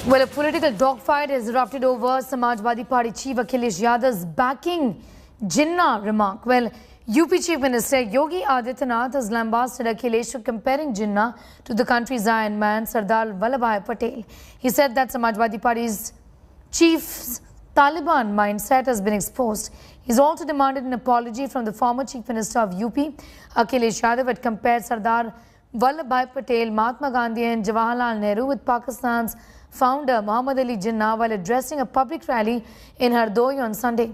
Well, a political dogfight has erupted over Samajwadi Party chief Akhilesh Yadav's backing Jinnah remark. Well, UP Chief Minister Yogi Adityanath has lambasted Akhilesh for comparing Jinnah to the country's Iron Man, Sardar Vallabhbhai Patel. He said that Samajwadi Party's chief's Taliban mindset has been exposed. He's also demanded an apology from the former Chief Minister of UP. Akhilesh Yadav had compared Sardar Vallabhbhai Patel, Mahatma Gandhi and Jawaharlal Nehru with Pakistan's founder Muhammad Ali Jinnah while addressing a public rally in Hardoi on Sunday.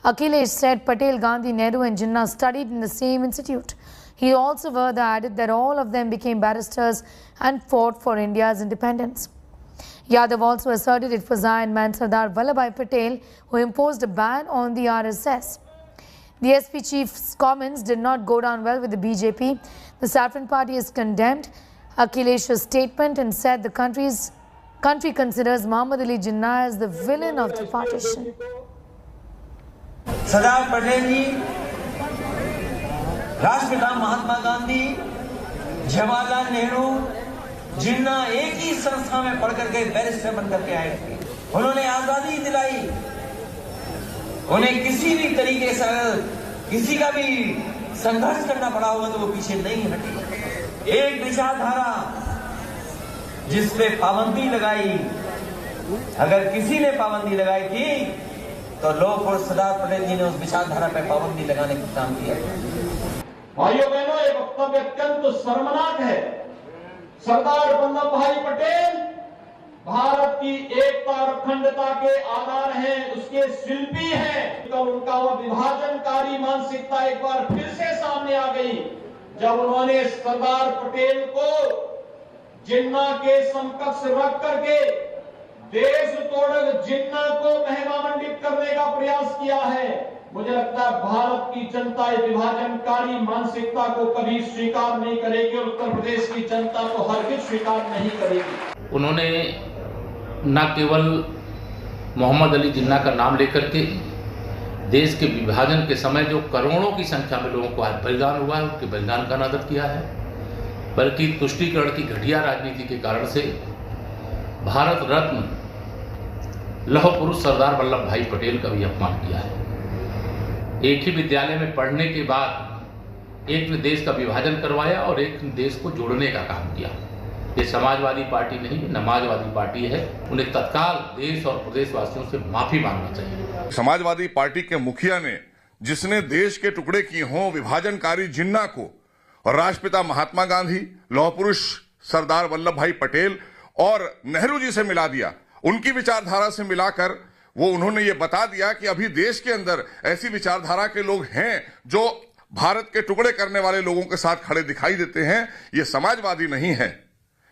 Akhilesh said Patel, Gandhi, Nehru and Jinnah studied in the same institute. He also further added that all of them became barristers and fought for India's independence. Yadav also asserted it was Iron Man Sardar Vallabhbhai Patel who imposed a ban on the RSS. The SP chief's comments did not go down well with the BJP. The Saffron Party has condemned Akhilesh's statement and said the country considers Muhammad Ali Jinnah as the villain of the partition. Sardar Patel जी, राष्ट्रपिता महात्मा गांधी, जवाहरलाल नेहरू, जिन्ना एक ही संस्था में पढ़ करके barrister बन करके आए थे। उन्होंने आजादी दिलाई। उन्हें किसी भी तरीके से किसी का भी संघर्ष करना पड़ा होगा तो वो पीछे नहीं हटे। एक विचारधारा जिस पे पाबंदी लगाई, अगर किसी ने पाबंदी लगाई थी तो लोग और सरदार पटेल जी ने उस विचारधारा पर पाबंदी लगाने का काम किया। भाइयों बहनों, ये वक्तव्य अत्यंत शर्मनाक है। सरदार वल्लभ भाई पटेल भारत की एकता और अखंडता के आधार हैं, उसके शिल्पी हैं। तो उनका वह विभाजनकारी मानसिकता एक बार फिर से सामने आ गई जब उन्होंने सरदार पटेल को जिन्ना के समकक्ष रख करके देश तोड़क जिन्ना को महिमामंडित करने का प्रयास किया है। मुझे लगता है भारत की जनता इस विभाजनकारी मानसिकता को कभी स्वीकार नहीं करेगी और उत्तर प्रदेश की जनता को हरगिज स्वीकार नहीं करेगी। उन्होंने न केवल मोहम्मद अली जिन्ना का नाम लेकर के देश के विभाजन के समय जो करोड़ों की संख्या में लोगों को आज बलिदान हुआ है उनके बलिदान का अनादर किया है, बल्कि तुष्टीकरण की घटिया राजनीति के कारण से भारत रत्न लौह पुरुष सरदार वल्लभ भाई पटेल का भी अपमान किया है। एक ही विद्यालय में पढ़ने के बाद एक ने देश का विभाजन करवाया और एक ने देश को जोड़ने का काम किया। ये समाजवादी पार्टी नहीं, नमाजवादी पार्टी है। उन्हें तत्काल देश और प्रदेशवासियों से माफी मांगना चाहिए। समाजवादी पार्टी के मुखिया ने, जिसने देश के टुकड़े किए हों विभाजनकारी जिन्ना को, और राष्ट्रपिता महात्मा गांधी, लौह पुरुष सरदार वल्लभ भाई पटेल और नेहरू जी से मिला दिया। उनकी विचारधारा से मिलाकर वो उन्होंने ये बता दिया कि अभी देश के अंदर ऐसी विचारधारा के लोग हैं जो भारत के टुकड़े करने वाले लोगों के साथ खड़े दिखाई देते हैं। ये समाजवादी नहीं है,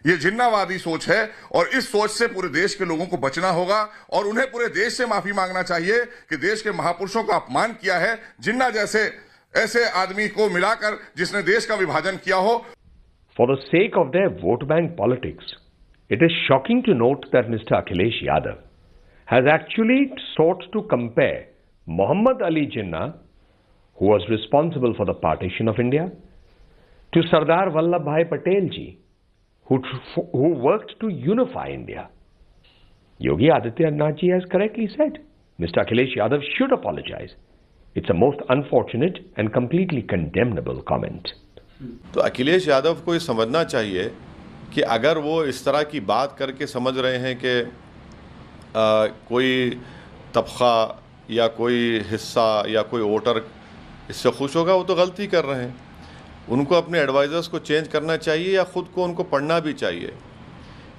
ये जिन्नावादी सोच है और इस सोच से पूरे देश के लोगों को बचना होगा और उन्हें पूरे देश से माफी मांगना चाहिए कि देश के महापुरुषों का अपमान किया है, जिन्ना जैसे ऐसे आदमी को मिलाकर जिसने देश का विभाजन किया हो। For the sake of their vote bank politics, it is shocking to note that Mr. Akhilesh Yadav has actually sought to compare Muhammad Ali Jinnah, who was responsible for the partition of India, to Sardar Vallabhbhai Patel ji, who worked to unify India. Yogi Adityanath ji has correctly said, Mr. Akhilesh Yadav should apologize. It's a most unfortunate and completely condemnable comment. तो अखिलेश यादव को ये समझना चाहिए कि अगर वो इस तरह की बात करके समझ रहे हैं कि कोई तबका या कोई हिस्सा या कोई वोटर इससे खुश होगा, वो तो गलती कर रहे हैं। उनको अपने एडवाइज़र्स को चेंज करना चाहिए या ख़ुद को उनको पढ़ना भी चाहिए।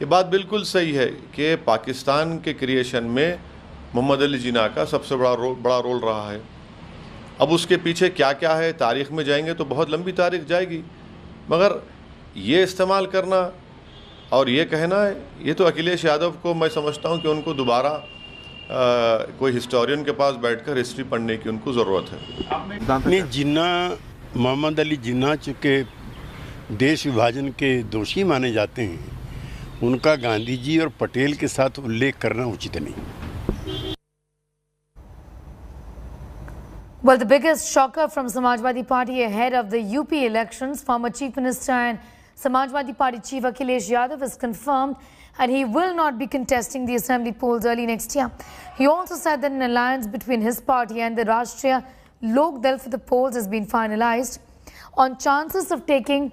ये बात बिल्कुल सही है कि पाकिस्तान के क्रिएशन में मोहम्मद अली जिन्ना का सबसे बड़ा रोल रहा है। अब उसके पीछे क्या क्या है, तारीख़ में जाएंगे तो बहुत लंबी तारीख़ जाएगी, मगर ये इस्तेमाल करना और ये कहना है, ये तो अखिलेश यादव को मैं समझता हूँ कि उनको दोबारा कोई हिस्टोरियन के पास बैठकर हिस्ट्री पढ़ने की उनको ज़रूरत है। नहीं, जिन्ना मोहम्मद अली जिन्ना चूँकि देश विभाजन के दोषी माने जाते हैं, उनका गांधी जी और पटेल के साथ उल्लेख करना उचित नहीं। Well, the biggest shocker from Samajwadi Party ahead of the UP elections, former Chief Minister and Samajwadi Party Chief Akhilesh Yadav has confirmed and he will not be contesting the assembly polls early next year. He also said that an alliance between his party and the Rashtriya Lok Dal for the polls has been finalized. On chances of taking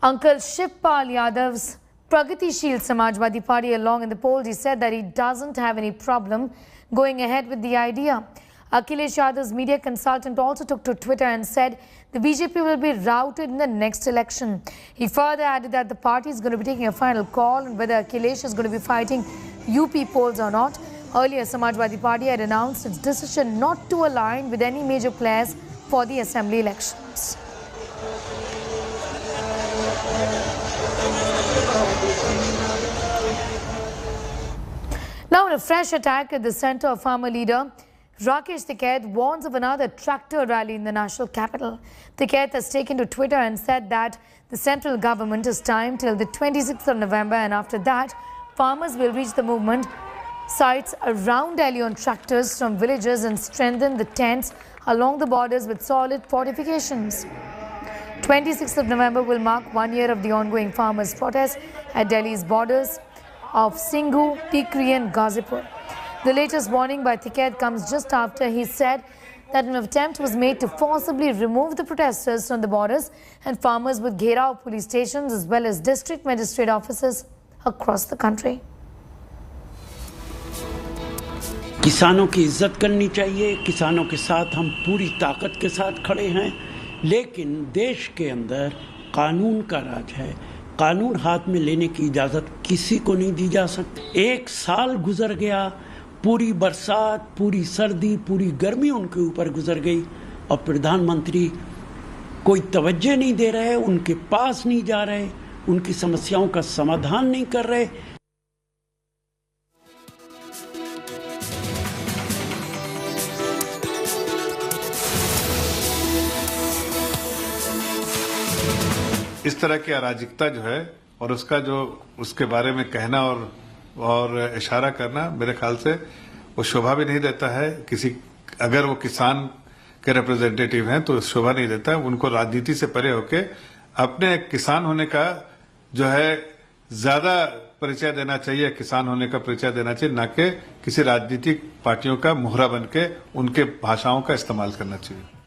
Uncle Shivpal Yadav's Pragatishil Samajwadi Party along in the polls, he said that he doesn't have any problem going ahead with the idea. Akhilesh Yadav's media consultant also took to Twitter and said the BJP will be routed in the next election. He further added that the party is going to be taking a final call on whether Akhilesh is going to be fighting UP polls or not. Earlier, Samajwadi Party had announced its decision not to align with any major players for the assembly elections. Now, in a fresh attack at the centre of farmer leader Rakesh Tikait warns of another tractor rally in the national capital. Tikait has taken to Twitter and said that the central government has time till the 26th of November, and after that, farmers will reach the movement sites around Delhi on tractors from villages and strengthen the tents along the borders with solid fortifications. 26th of November will mark 1 year of the ongoing farmers' protest at Delhi's borders of Singhu, Tikri and Ghazipur. The latest warning by Tikait comes just after he said that an attempt was made to forcibly remove the protesters from the borders, and farmers would gherao police stations as well as district magistrate offices across the country. किसानों की इज्जत करनी चाहिए, किसानों के साथ हम पूरी ताकत के साथ खड़े हैं, लेकिन देश के अंदर कानून का राज है। कानून हाथ में लेने की इजाज़त किसी को नहीं दी जा सकती। 1 साल गुजर गया, पूरी बरसात, पूरी सर्दी, पूरी गर्मी उनके ऊपर गुजर गई और प्रधानमंत्री कोई तवज्जो नहीं दे रहे, उनके पास नहीं जा रहे, उनकी समस्याओं का समाधान नहीं कर रहे। इस तरह की अराजकता जो है और उसका जो उसके बारे में कहना और इशारा करना मेरे ख्याल से वो शोभा भी नहीं देता है। अगर वो किसान के रिप्रेजेंटेटिव हैं तो शोभा नहीं देता है। उनको राजनीति से परे होके अपने किसान होने का जो है ज्यादा परिचय देना चाहिए, किसान होने का परिचय देना चाहिए, ना कि किसी राजनीतिक पार्टियों का मोहरा बन के उनके भाषाओं का इस्तेमाल करना चाहिए।